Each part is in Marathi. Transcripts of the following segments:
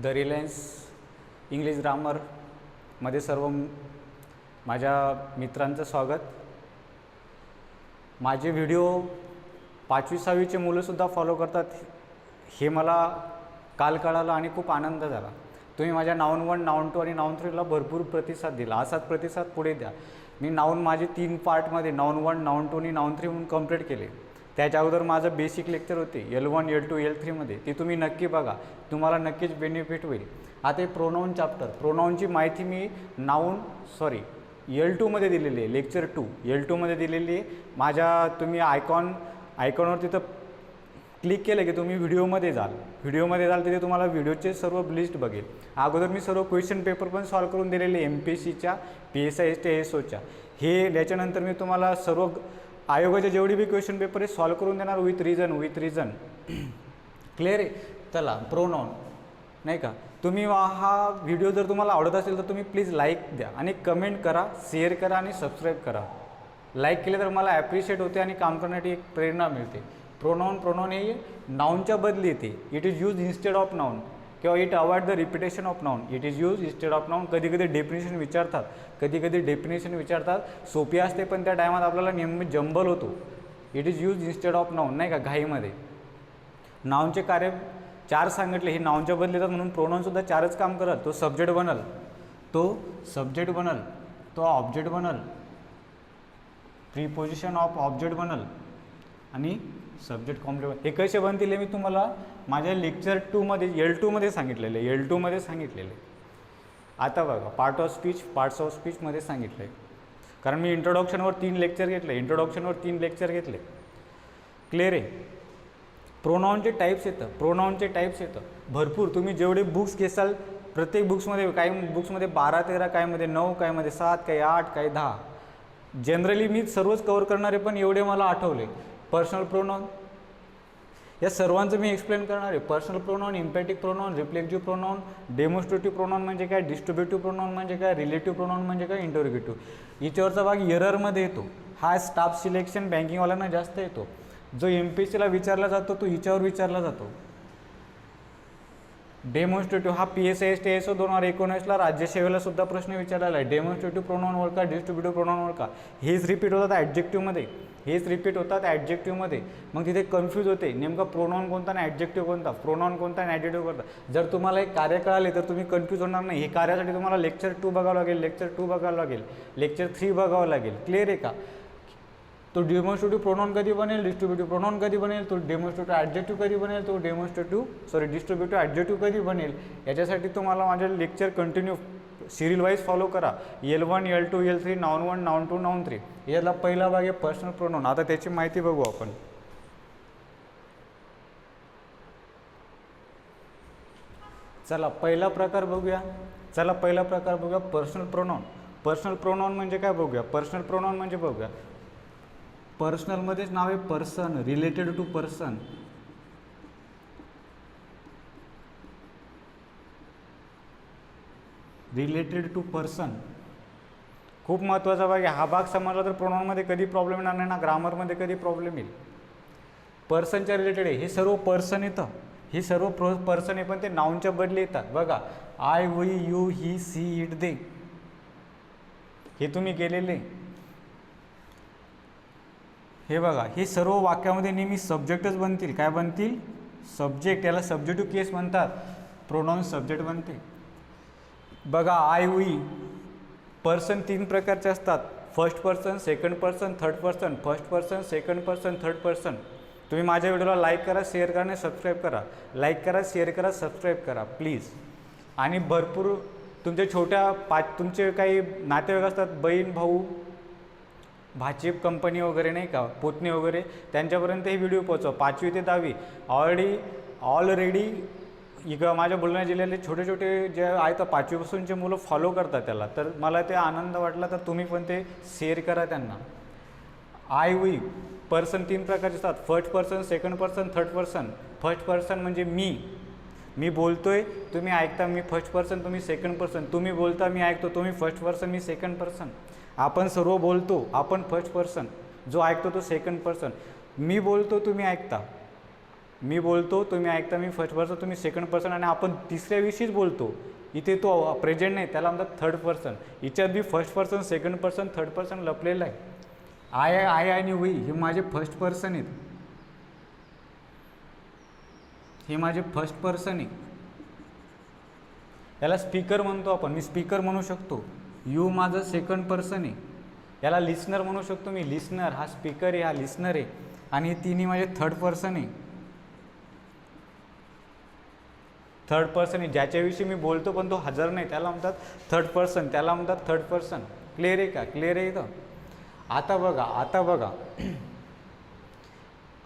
द रिलायन्स इंग्लिश ग्रामरमध्ये सर्व माझ्या मित्रांचं स्वागत. माझे व्हिडिओ 5वी 6वीचे मुलंसुद्धा फॉलो करतात हे मला काल कळालं आणि खूप आनंद झाला. तुम्ही माझ्या नाऊन 1, नाऊन 2 आणि नाऊन 3ला भरपूर प्रतिसाद दिला. असाच प्रतिसाद पुढे द्या. मी नाऊन माझे 3 पार्टमध्ये नाऊन 1, नाऊन 2 आणि नाऊन 3 म्हणून कंप्लीट केले. त्याच्या अगोदर माझं बेसिक लेक्चर होते L1, L2, L3मध्ये. ते तुम्ही नक्की बघा, तुम्हाला नक्कीच बेनिफिट होईल. आता हे प्रोनाऊन चॅप्टर, प्रोनाऊनची माहिती मी L2मध्ये दिलेली आहे. लेक्चर 2 L2मध्ये दिलेली आहे. तुम्ही आयकॉनवर तिथं क्लिक केलं की तुम्ही व्हिडिओमध्ये जाल तिथे तुम्हाला व्हिडिओचे सर्व लिस्ट बघेल. अगोदर मी सर्व क्वेश्चन पेपर पण सॉल्व करून दिलेले MPSCच्या, PSI, STSOच्या. याच्यानंतर मी तुम्हाला सर्व आयोगाचे जेवढी बी क्वेश्चन पेपर आहे सॉल्व करून देणार विथ रिझन. क्लिअर आहे. चला, प्रोनाऊन नाही का. तुम्ही हा व्हिडिओ जर तुम्हाला आवडत असेल तर तुम्ही प्लीज लाईक द्या आणि कमेंट करा, शेअर करा आणि सबस्क्राईब करा. लाईक केले तर मला ॲप्रिशिएट होते आणि काम करण्याची एक प्रेरणा मिळते. प्रोनाऊन हे नाऊनच्या बदली येते. It is use instead of noun किंवा it avoid the repetition of noun. It is use instead of noun. कधी कधी डेफिनेशन विचारतात. सोपी असते पण त्या टायमात आपल्याला नेहमी जंबल होतो. It is use instead of noun नाही का, घाईमध्ये. नाऊनचे कार्य 4 सांगितले. हे नाऊनच्या बदली येतात म्हणून प्रोनाऊनसुद्धा 4च काम करत. तो सब्जेक्ट बनल, तो ऑब्जेक्ट बनल, प्रीपोजिशन ऑफ ऑब्जेक्ट बनल आणि सब्जेक्ट कॉम्प्लिमेंट. हे कसे बनतील हे मी तुम्हाला माझ्या लेक्चर 2मध्ये L2मध्ये सांगितलेले. आता बघा, पार्ट्स ऑफ स्पीचमध्ये सांगितलं आहे. कारण मी इंट्रोडक्शनवर 3 लेक्चर घेतले. क्लिअर आहे. प्रोनाऊनचे टाईप्स येतं भरपूर. तुम्ही जेवढे बुक्स घेसाल प्रत्येक बुक्समध्ये, काही बुक्समध्ये 12-13, काहीमध्ये 9, काहीमध्ये 7, काही 8, काही 10. जनरली मी सर्वच कवर करणारे पण एवढे मला आठवले. पर्सनल प्रोनाऊन या सर्वांचं मी एक्सप्लेन करणार आहे. Personal pronoun, emphatic pronoun, reflective pronoun, demonstrative pronoun म्हणजे काय, डिस्ट्रीब्युटिव्ह प्रोनाऊन म्हणजे काय, रिलेटिव्ह प्रोनाऊन म्हणजे काय, इंटरोगेटिव्ह. याच्यावरचा भाग एररमध्ये येतो. हा स्टाफ सिलेक्शन बँकिंगवाल्यांना जास्त येतो. जो MPSCला विचारला जातो तो हिच्यावर विचारला जातो. डेमॉन्स्ट्रेटिव्ह हा PSI STSO 2019ला राज्यसेवेला सुद्धा प्रश्न विचारलेला आहे. डेमॉन्स्ट्रेटिव्ह प्रोनाऊन ओळखा, डिस्ट्रीब्युटिव्ह प्रोनाऊन ओळखा. हेच रिपीट होतात ॲडजेक्टिव्हमध्ये. मग तिथे कन्फ्यूज होते नेमका प्रोनाऊन कोणता आणि ॲडजेक्टिव्ह कोणता, प्रोनाऊन कोणता आणि ॲडजेक्टिव्ह कोणता. जर तुम्हाला एक कार्य कळाले तर तुम्ही कन्फ्यूज होणार नाही. हे कार्यासाठी तुम्हाला लेक्चर 2 बघावं लागेल, लेक्चर 3 बघावं लागेल. क्लिअर आहे का. तो डेमॉन्स्ट्रेटिव्ह प्रोनाऊन कधी बनेल, डिस्ट्रीब्युटिव्ह प्रोनाऊन कधी बनेल, तो डिस्ट्रीब्युटिव्ह ॲडजेक्टिव्ह कधी बनेल. याच्यासाठी तुम्हाला माझे lecture continue serial wise follow करा. L1, L2, L3, noun 1, noun 2, noun 3. याला पहिला भाग आहे पर्सनल प्रोनाऊन. आता त्याची माहिती बघू आपण. चला पहिला प्रकार बघूया. पर्सनल प्रोनाऊन म्हणजे काय बघूया. पर्सनलमध्येच नाव आहे पर्सन, रिलेटेड टू पर्सन. खूप महत्त्वाचा भाग आहे. हा भाग समजला तर प्रोनाऊनमध्ये कधी प्रॉब्लेम येणार नाही ना, ग्रामरमध्ये कधी प्रॉब्लेम येईल. पर्सनच्या रिलेटेड आहे. हे सर्व पर्सन येतं. पण ते नाऊनच्या बदली येतात. बघा, I, we, you, he, she, it, they. हे तुम्ही केलेले. हे बघा, हे सर्व वाक्यामध्ये नेहमी सब्जेक्टच बनतील. काय बनतील? सब्जेक्ट. याला सब्जेक्टिव्ह केस म्हणतात. प्रोनाऊन सब्जेक्ट बनते. बघा, आय, वी, पर्सन 3 प्रकारचे असतात. First person, second person, third person. First person, second person, third person. तुम्ही माझ्या व्हिडिओला लाईक करा, शेअर करा आणि सबस्क्राईब करा. प्लीज. आणि भरपूर तुमचे काही नातेवाईक असतात, बहीण, भाऊ, भाची, कंपनी वगैरे नाही का, पोतणी वगैरे, त्यांच्यापर्यंत हे व्हिडिओ पोहोचवा. 5वी ते 10वी ऑलरेडी इकडं माझ्या बुलढाणा जिल्ह्यातले छोटे जे आहेत 5वीपासूनचे मुलं फॉलो करतात त्याला. तर मला ते आनंद वाटला. तर तुम्ही पण ते शेअर करा त्यांना. आय, वी, पर्सन 3 प्रकारचे असतात. First person, second person, third person. First person म्हणजे मी बोलतोय, तुम्ही ऐकता. मी फर्स्ट पर्सन, तुम्ही सेकंड पर्सन. तुम्ही बोलता, मी ऐकतो. तुम्ही फर्स्ट पर्सन, मी सेकंड पर्सन. आपण सर्व बोलतो, आपण फर्स्ट पर्सन. जो ऐकतो तो सेकंड पर्सन. मी बोलतो, तुम्ही ऐकता. मी बोलतो, तुम्ही ऐकता, मी फर्स्ट पर्सन, तुम्ही सेकंड पर्सन, आणि आपण तिसऱ्याविषयीच बोलतो. इथे तो प्रेझेंट नाही, त्याला म्हणतात थर्ड पर्सन. याच्यात बी first person, second person, third person लपलेलं आहे. आय आणि वी हे माझे फर्स्ट पर्सन आहेत, हे माझे फर्स्ट पर्सन आहे. याला स्पीकर म्हणतो आपण, मी स्पीकर म्हणू शकतो. यू माझं सेकंड पर्सन आहे. याला लिस्नर म्हणू शकतो मी, लिस्नर हा स्पीकर आहे, हा लिस्नर आहे. आणि हे तिन्ही माझे थर्ड पर्सन आहे. थर्ड पर्सन आहे, ज्याच्याविषयी मी बोलतो पण तो हजर नाही, त्याला म्हणतात थर्ड पर्सन, त्याला म्हणतात थर्ड पर्सन. क्लिअर आहे का? क्लिअर आहे इथं? आता बघा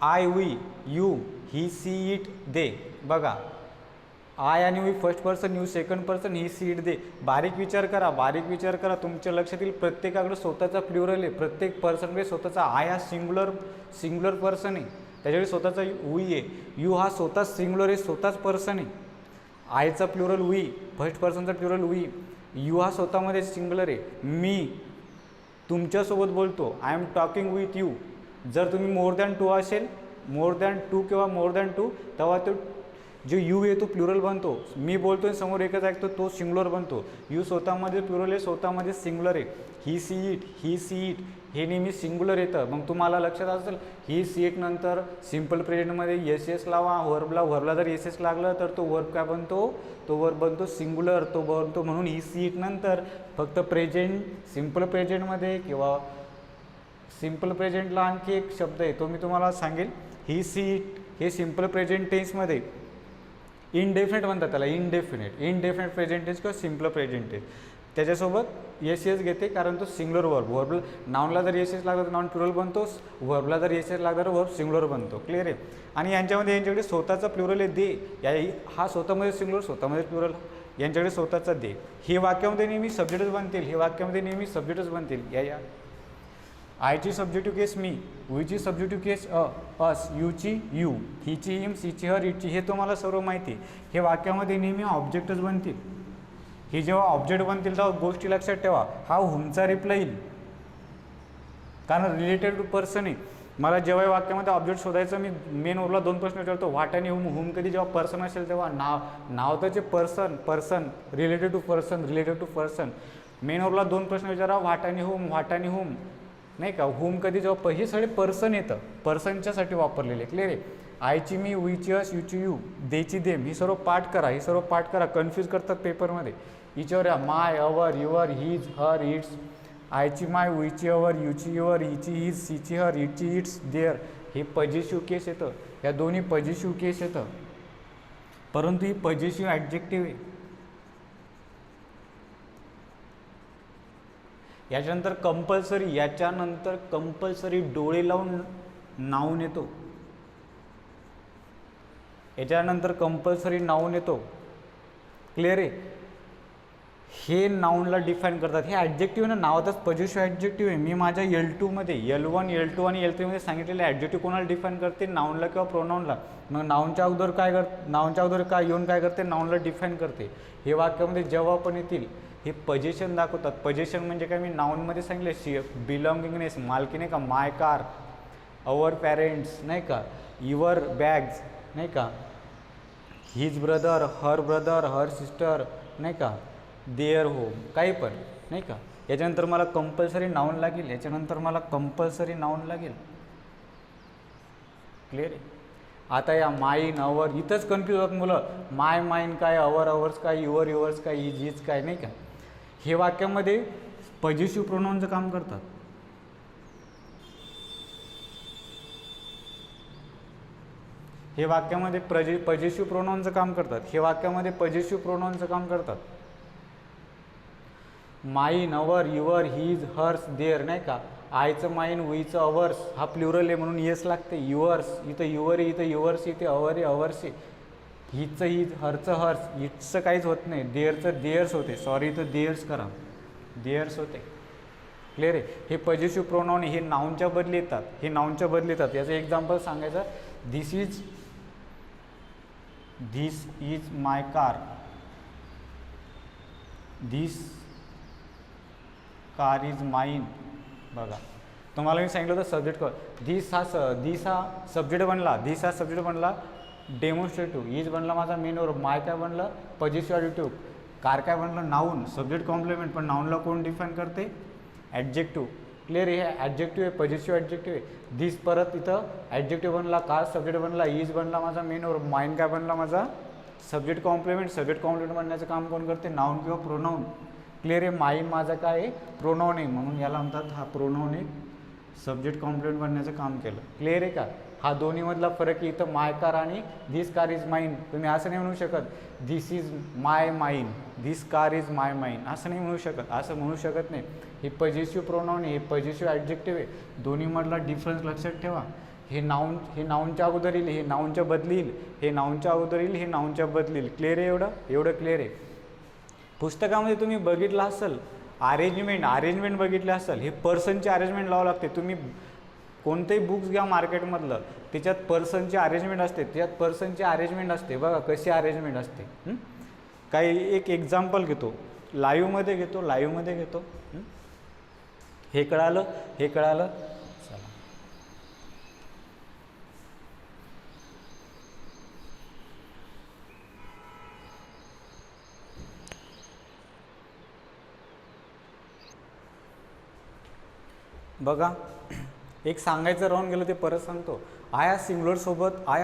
I, we, you, he, she, it, they. बघा आय आणि we first person, you second person, he, she, it, they. बारीक विचार करा, तुमच्या लक्षात येईल प्रत्येकाकडे स्वतःचा प्लुरल आहे. प्रत्येक पर्सनकडे स्वतःचा. आय हा सिंग्युलर पर्सन आहे, त्याच्याकडे स्वतःचा वी आहे. यू हा स्वतः सिंग्युलर आहे, स्वतःच पर्सन आहे. आयचा प्लुरल वी, फर्स्ट पर्सनचा प्लुरल वी. यू हा स्वतःमध्ये सिंग्युलर आहे. मी तुमच्यासोबत बोलतो, I am talking with you. जर तुम्ही मोर दॅन टू असेल, मोर दॅन टू किंवा मोर दॅन टू, तेव्हा तो जो यू आहे तो प्लुरल बनतो. मी बोलतोय समोर एकच ऐकतो, तो सिंग्युलर बनतो. यू स्वतःमध्ये प्लुरल आहे, स्वतःमध्ये सिंग्युलर आहे. ही, सी, इट हे नेहमी सिंग्युलर येतं. मग तुम्हाला लक्षात असेल, ही, सी, इट नंतर सिम्पल प्रेझेंटमध्ये एस लावा. व्हर्बला जर एस लागलं तर तो वर्ब काय बनतो? तो वर्ब बनतो सिंग्युलर, तो बनतो. म्हणून ही, सी, इट नंतर फक्त प्रेझेंट, सिम्पल प्रेझेंटमध्ये किंवा सिम्पल प्रेझेंटला आणखी एक शब्द आहे, तो मी तुम्हाला सांगेल. ही, सी, इट हे सिम्पल प्रेझेंट टेन्समध्ये इनडेफिनेट म्हणतात त्याला, इनडेफिनेट प्रेझेंट टेन्स किंवा सिम्पल प्रेझेंट टेन्स. त्याच्यासोबत एस घेते, कारण तो सिंग्युलर वर्ब. नाउनला जर एस लागला तर नाउन प्लुरल बनतो, वर्बला जर एस लागला तर वर्ब सिंग्युलर बनतो. क्लिअर आहे? आणि यांच्याकडे स्वतःचा प्लुरल आहे दे. हा स्वतःमध्ये सिंग्युलर, स्वतःमध्ये प्लुरल, यांच्याकडे स्वतःचा दे. हे वाक्यामध्ये नेहमी सब्जेक्टच बनतील. या आयची सब्जेक्टिव्ह केस मी, वीची सब्जेक्टिव्ह केस अस, यूची यू, हिची हिम, सीची हर, इटची, हे तुम्हाला सर्व माहिती. हे वाक्यामध्ये नेहमी ऑब्जेक्टच बनतील. हे जेव्हा ऑब्जेक्ट बनतील तेव्हा गोष्टी लक्षात ठेवा, हा हुमचा रिप्लाय येईल, कारण रिलेटेड टू पर्सन आहे. मला जेव्हा वाक्यामध्ये ऑब्जेक्ट शोधायचं, मी मेन ओरला 2 प्रश्न विचारतो, व्हॉट आणि हुम कधी जेव्हा पर्सन असेल तेव्हा नाव त्याचे पर्सन रिलेटेड टू पर्सन. मेन ओरला 2 प्रश्न विचारा, व्हॉट आणि हुम, नाही का? हुम कधी जेव्हा हे सगळे पर्सन येतं, पर्सनच्यासाठी वापरलेले. क्लिअर आहे? आयची मी, वीची अस, यूची यू, देची देम, ही सर्व पाठ करा. कन्फ्यूज करतात पेपरमध्ये. हिच्यावर या my, our, your, his, her, its. आयची माय, वीची अवर, यूची युअर, हिची हिज, सीची हर, इटची इट्स, देअर. हे पजेशिव्ह केस येतं. या दोन्ही पजेशिव्ह केस येतं, परंतु ही पजेशिव्ह ॲडजेक्टिव्ह आहे. याच्यानंतर कंपल्सरी डोळे लावून नाऊन येतो. याच्यानंतर कंपल्सरी नाऊन येतो. क्लिअर आहे? हे नाऊनला डिफाईन करतात. हे ॲडजेक्टिव्ह ना, नावातच पजेशिव्ह ॲडजेक्टिव्ह आहे. मी माझ्या L2 मध्ये L1, L2 आणि L3 मध्ये सांगितलेले ॲडजेक्टिव्ह कोणाला डिफाईन करते? नाऊनला किंवा प्रोनाऊनला. मग नाऊनच्या अगोदर काय येऊन काय करते? नाऊनला डिफाईन करते. हे वाक्यामध्ये जेव्हा पण येतील हे पजेशन दाखवतात. पजेशन म्हणजे काय? मी नाऊनमध्ये सांगितले, बिलॉंगिंगनेस, मालकी, नाही का? माय कार, अवर पॅरेंट्स, नाही का? युअर बॅग्स, नाही का? हिज ब्रदर, हर सिस्टर, नाही का? देअर होम, काही पण, नाही का? याच्यानंतर मला कंपल्सरी नाऊन लागेल. क्लिअर आहे? आता या माईन, अवर, इथंच कन्फ्यूज होतात मुलं. माईन काय, अवर्स काय, युअर्स काय, हिज काय, नाही का? हे वाक्यामध्ये पजेशिव्ह प्रोनाऊनचं काम करतात. हे वाक्यामध्ये पजेशिव्ह प्रोनाऊनचं काम करतात. Mine, our, your, his, hers, their, नाही का? आयचं माईन, वीचं अवर्स, हा प्लुरल आहे म्हणून येस लागते. युअर्स, इथं युअर आहे, इथं युअर्स, इथे अवर आहे, अवर्स आहे. हिजचं हिज, हरचं हर्स, इट्सचं काहीच होत नाही. देअरचं देअर्स होते. सॉरी, इथं देअर्स करा, देअर्स होते. क्लिअर आहे? हे पजेशिव्ह प्रोनाऊन हे नाऊनच्या बदली येतात. याचं एक्झाम्पल सांगायचं, this is my car, this car is mine. बघा, तुम्हाला मी सांगितलं होतं सब्जेक्ट दिस हा सब्जेक्ट बनला डेमॉन्स्ट्रेटिव्ह, इज बनला माझा मेन वर्ब, माय काय बनलं पजेसिव्ह ॲडिटिव्ह, कार काय बनलं नाऊन, सब्जेक्ट कॉम्प्लिमेंट, पण नाऊनला कोण डिफाईन करते ॲडजेक्टिव्ह. क्लिअर आहे, ॲडजेक्टिव्ह आहे, पजेसिव्ह ॲडजेक्टिव्ह आहे. दिस परत इथं ॲडजेक्टिव्ह बनला, कार सब्जेक्ट बनला, इज बनला माझा मेन वर्ब, माइन काय बनला माझा सब्जेक्ट कॉम्प्लिमेंट बनण्याचं काम कोण करते नाऊन किंवा प्रोनाऊन. क्लिअर आहे, माइन माझा काय आहे प्रोनाऊन आहे, म्हणून याला म्हणतात हा प्रोनाऊन आहे सब्जेक्ट कॉम्प्लिमेंट बनण्याचं काम केलं. क्लिअर आहे का, हा दोन्हीमधला फरक आहे. इथं माय कार आणि धिस कार इज माइन. तुम्ही असं नाही म्हणू शकत this is my mine, this car is my mine, असं नाही म्हणू शकत, असं म्हणू शकत नाही. हे पजेसिव्ह प्रोनाऊन आहे, हे पजेसिव्ह ॲडजेक्टिव्ह आहे. दोन्हीमधला डिफरन्स लक्षात ठेवा. हे नाऊनच्या अगोदर येईल, हे नाऊनच्या बदली येईल, हे नाऊनच्या अगोदर येईल, हे नाऊनच्या बदली येईल. क्लिअर आहे, एवढं क्लिअर आहे. पुस्तकामध्ये तुम्ही बघितलं असेल अरेंजमेंट बघितलं असेल, हे पर्सनची अरेंजमेंट लावावं लागते. तुम्ही कोणतेही बुक्स घ्या मार्केटमधलं, त्याच्यात पर्सनची अरेंजमेंट असते. बघा कशी अरेंजमेंट असते. काही एक एक्झाम्पल घेतो, लाईव्हमध्ये घेतो. हे कळालं चला. बघा एक सांगायचं राहून गेलं ते परत सांगतो. आय हा सिंग्युलरसोबत आय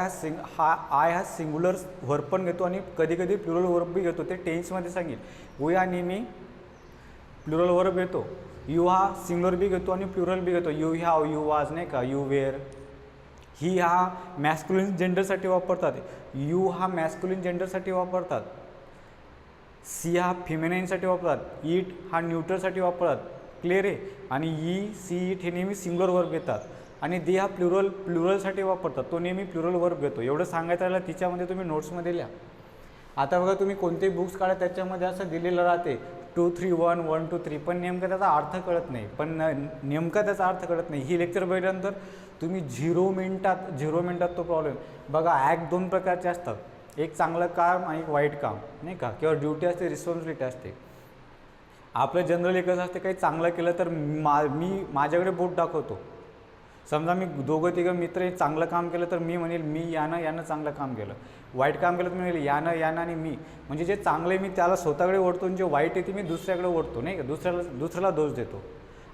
हा सिंग्युलर वर्ब पण घेतो आणि कधी कधी प्लुरल वर्ब बी घेतो. ते टेन्समध्ये सांगेल. वी हा नेहमी प्लुरल वर्ब घेतो. यू हा सिंग्युलर बी घेतो आणि प्लुरल बी घेतो. यू हॅव, यू वाज नाही का, यू वेअर. ही हा मॅस्क्युलिन जेंडरसाठी वापरतात, यू हा मॅस्क्युलिन जेंडरसाठी वापरतात. सी हा फिमेनाईनसाठी वापरतात, इट हा न्यूट्रलसाठी वापरतात. क्लिअर आहे. आणि सी इट हे नेहमी सिंग्युलर वर्ब घेतात आणि दे हा प्लुरलसाठी वापरतात, तो नेहमी प्लुरल वर्ब घेतो. एवढं सांगायचं राहिलं, तिच्यामध्ये तुम्ही नोट्समध्ये लिहा. आता बघा तुम्ही कोणतेही बुक्स काढा त्याच्यामध्ये असं दिलेलं राहते 2 3 1 1 2 3, पण नेमका त्याचा अर्थ कळत नाही. ही लेक्चर बघितल्यानंतर तुम्ही 0 मिनिटात तो प्रॉब्लेम. बघा ॲक्ट 2 प्रकारचे असतात, एक चांगलं काम आणि एक वाईट काम नाही का, किंवा ड्युटी असते, रिस्पॉन्सिबिलिटी असते. आपलं जनरली कसं असते, काही चांगलं केलं तर मी माझ्याकडे बोट दाखवतो. समजा मी दोघं तिघं मित्र चांगलं काम केलं तर मी म्हणेल मी यानं चांगलं काम केलं. वाईट काम केलं तर मी म्हणेल यानं आणि मी. म्हणजे जे चांगले मी त्याला स्वतःकडे ओढतो आणि जे वाईट आहे ते मी दुसऱ्याकडे ओढतो नाही का, दुसऱ्याला दोष देतो.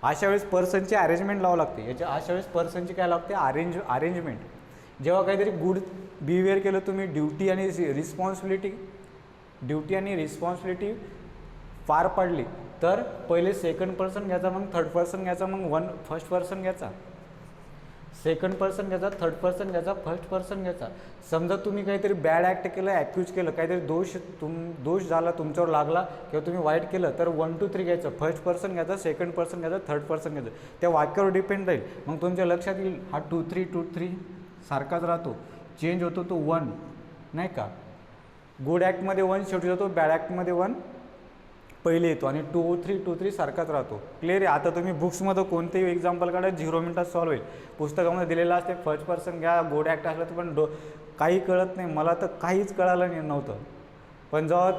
अशा वेळेस पर्सनची अरेंजमेंट लावावं लागते. अशा वेळेस पर्सनची काय लागते अरेंजमेंट. जेव्हा काहीतरी गुड बिहेवियर केलं तुम्ही, ड्युटी आणि रिस्पॉन्सिबिलिटी पार पाडली, तर पहिले सेकंड पर्सन घ्यायचा, मग थर्ड पर्सन घ्यायचा, मग फर्स्ट पर्सन घ्यायचा, सेकंड पर्सन घ्यायचा, थर्ड पर्सन घ्यायचा, फर्स्ट पर्सन घ्यायचा. समजा तुम्ही काहीतरी बॅड ॲक्ट केलं, ॲक्यूज केलं, काहीतरी दोष झाला तुमच्यावर लागला किंवा तुम्ही वाईट केलं, तर 1 2 3 घ्यायचं, फर्स्ट पर्सन घ्यायचं, सेकंड पर्सन घ्यायचं, थर्ड पर्सन घ्यायचं. त्या वाक्यावर डिपेंड राहील. मग तुमच्या लक्षात येईल हा 2 3 सारखाच राहतो, चेंज होतो तो 1 नाही का. गुड ॲक्टमध्ये 1 शेवटी जातो, बॅड ॲक्टमध्ये 1 पहिले येतो आणि 2 3 सारखाच राहतो. क्लिअर आहे. आता तुम्ही बुक्समध्ये कोणतेही एक्झाम्पल काढा 0 मिनिटात सॉल्व्ह होईल. पुस्तकामध्ये दिलेलं असते फर्स्ट पर्सन घ्या, गुड ॲक्ट असलं तर पण काही कळत नाही. मला तर काहीच कळालं नव्हतं. पण जेव्हा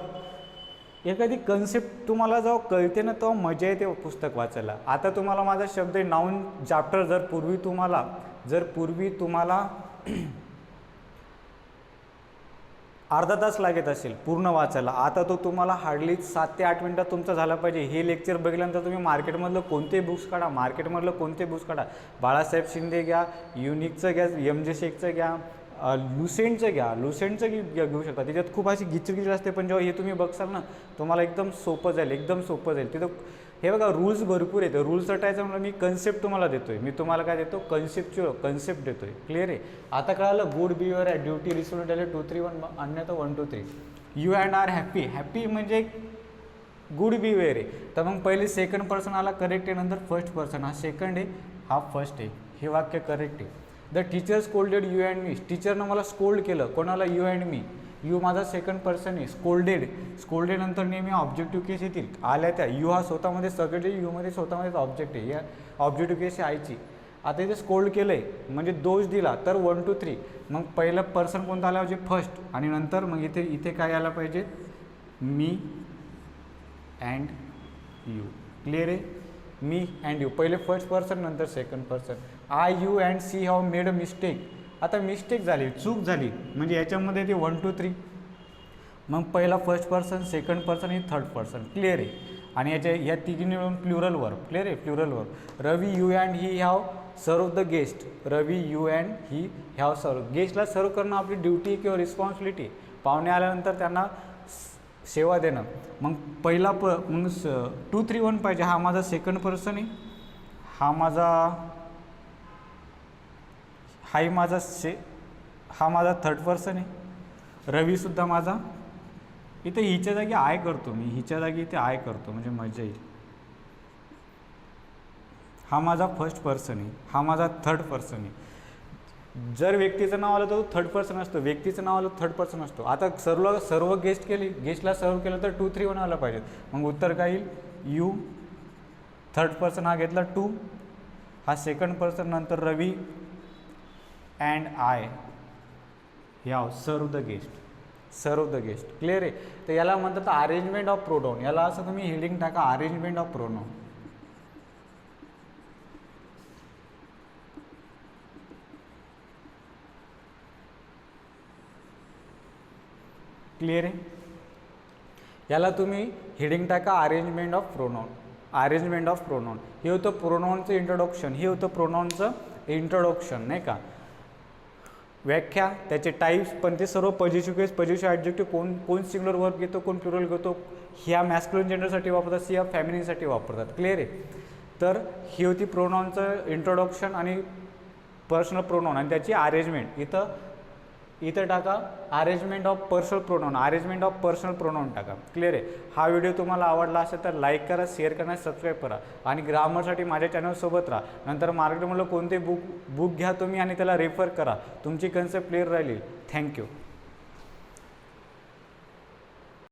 एखादी कन्सेप्ट तुम्हाला जेव्हा कळते ना तेव्हा मजा येते पुस्तक वाचायला. आता तुम्हाला माझा शब्द आहे नाऊन चॅप्टर, जर पूर्वी तुम्हाला अर्धा तास लागत असेल पूर्ण वाचायला, आता तो तुम्हाला हार्डली 7 ते 8 मिनटात तुमचा झाला पाहिजे. हे लेक्चर बघितल्यानंतर तुम्ही मार्केटमधलं कोणते बुक्स काढा, बाळासाहेब शिंदे घ्या, युनिकचं घ्या, MJ शेखचं घ्या, लुसेंटचं घेऊ शकता. त्याच्यात खूप अशी गिचगिच असते, पण जेव्हा हे तुम्ही बघसाल ना तुम्हाला एकदम सोपं जाईल. तिथं हे बघा रूल्स भरपूर येतं. रूल्स रटायचं म्हणलं मी कन्सेप्ट तुम्हाला देतोय. मी तुम्हाला काय देतो कन्सेप्ट देतोय. क्लिअर आहे. आता कळालं गुड बिहेवियर आहे, ड्युटी रिस्पॉन्सिबिलिटी 2 3 1 अन्यथा 1 2 3. यू अँड आर हॅपी म्हणजे गुड बिहेवियर आहे. तर मग पहिले सेकंड पर्सन आला करेक्ट आहे, नंतर फर्स्ट पर्सन, हा सेकंड आहे हा फर्स्ट आहे. हे वाक्य करेक्ट आहे. The teacher scolded you and me. टीचरनं मला स्कोल्ड केलं, कोणाला, यू अँड मी. यू माझा सेकंड पर्सन आहे. स्कोल्डेड नंतर नेहमी ऑब्जेक्टिव्ह केस येतील आल्या त्या. यू हा स्वतःमध्ये सगळे, यूमध्ये स्वतःमध्येच ऑब्जेक्ट आहे. या ऑब्जेक्टिव्ह केस आहे आयची. आता इथे स्कोल्ड केलं आहे म्हणजे दोष दिला तर 1 2 3. मग पहिलं पर्सन कोणतं आला पाहिजे फर्स्ट, आणि नंतर मग इथे काय आलं पाहिजे मी अँड यू. क्लिअर आहे. मी अँड यू, पहिले फर्स्ट पर्सन नंतर second person. I, you and she have made a mistake. आता मिस्टेक झाली, चूक झाली, म्हणजे याच्यामध्ये ते 1 2 3, मग पहिला फर्स्ट पर्सन, सेकंड पर्सन आणि थर्ड पर्सन. क्लिअर आहे. आणि या तिघी मिळून प्लुरल वर्ब. क्लिअर आहे, plural verb. Ravi, you and he have served the guest. Ravi, you and he have served. गेस्टला सर्व करणं आपली ड्युटी किंवा रिस्पॉन्सिबिलिटी. पाहुणे आल्यानंतर त्यांना सेवा देणं. मग पहिला मग 2 3 1 पाहिजे. हा माझा सेकंड पर्सन आहे, हा माझा थर्ड पर्सन आहे. रवीसुद्धा माझा, इथे हिच्या जागी आय करतो मी, हिच्या जागी इथे आय करतो म्हणजे मजा येईल. हा माझा फर्स्ट पर्सन आहे, हा माझा थर्ड पर्सन आहे. जर व्यक्तीचं नाव आलं तर तो थर्ड पर्सन असतो, व्यक्तीचं नाव आलं तर थर्ड पर्सन असतो. आता सर्व गेस्टला सर्व केलं तर 2 3 1 आलं पाहिजे. मग उत्तर काय येईल? यू, थर्ड पर्सन हा घेतला 2, हा सेकंड पर्सन, नंतर Ravi and I have served the guest. Served the guest. Clear आहे. तर याला म्हणतात अरेंजमेंट ऑफ प्रोनाउन. याला असं तुम्ही हेडिंग टाका, अरेंजमेंट ऑफ प्रोनाउन. क्लिअर आहे. याला तुम्ही हेडिंग टाका arrangement of pronoun. Arrangement of pronoun हे होतं प्रोनाउनचं इंट्रोडक्शन. हे होतं प्रोनाउनचं इंट्रोडक्शन, नाही का. व्याख्या, त्याचे टाईप्स, पण ते सर्व पॉझिटिव्ह केस, पॉझिटिव्ह ॲडजेक्टिव्ह, कोण सिंग्युलर वर्ब घेतो, कोण प्लुरल घेतो, ह्या मॅस्क्युलिन जेंडरसाठी वापरतात, सी ह्या फॅमिनिनसाठी वापरतात. क्लिअर आहे. तर ही होती प्रोनाउनचं इंट्रोडक्शन आणि पर्सनल प्रोनाउन आणि त्याची अरेंजमेंट. इथं टाका arrangement of personal pronoun, arrangement of personal pronoun टाका. क्लिअर आहे. हा व्हिडिओ तुम्हाला आवडला असेल तर लाईक करा, शेअर करा, सबस्क्राईब करा आणि ग्रामरसाठी माझ्या चॅनलसोबत राहा. नंतर मार्केटमधलं कोणते बुक घ्या तुम्ही आणि त्याला रेफर करा. तुमची कन्सेप्ट क्लिअर राहील. थँक्यू.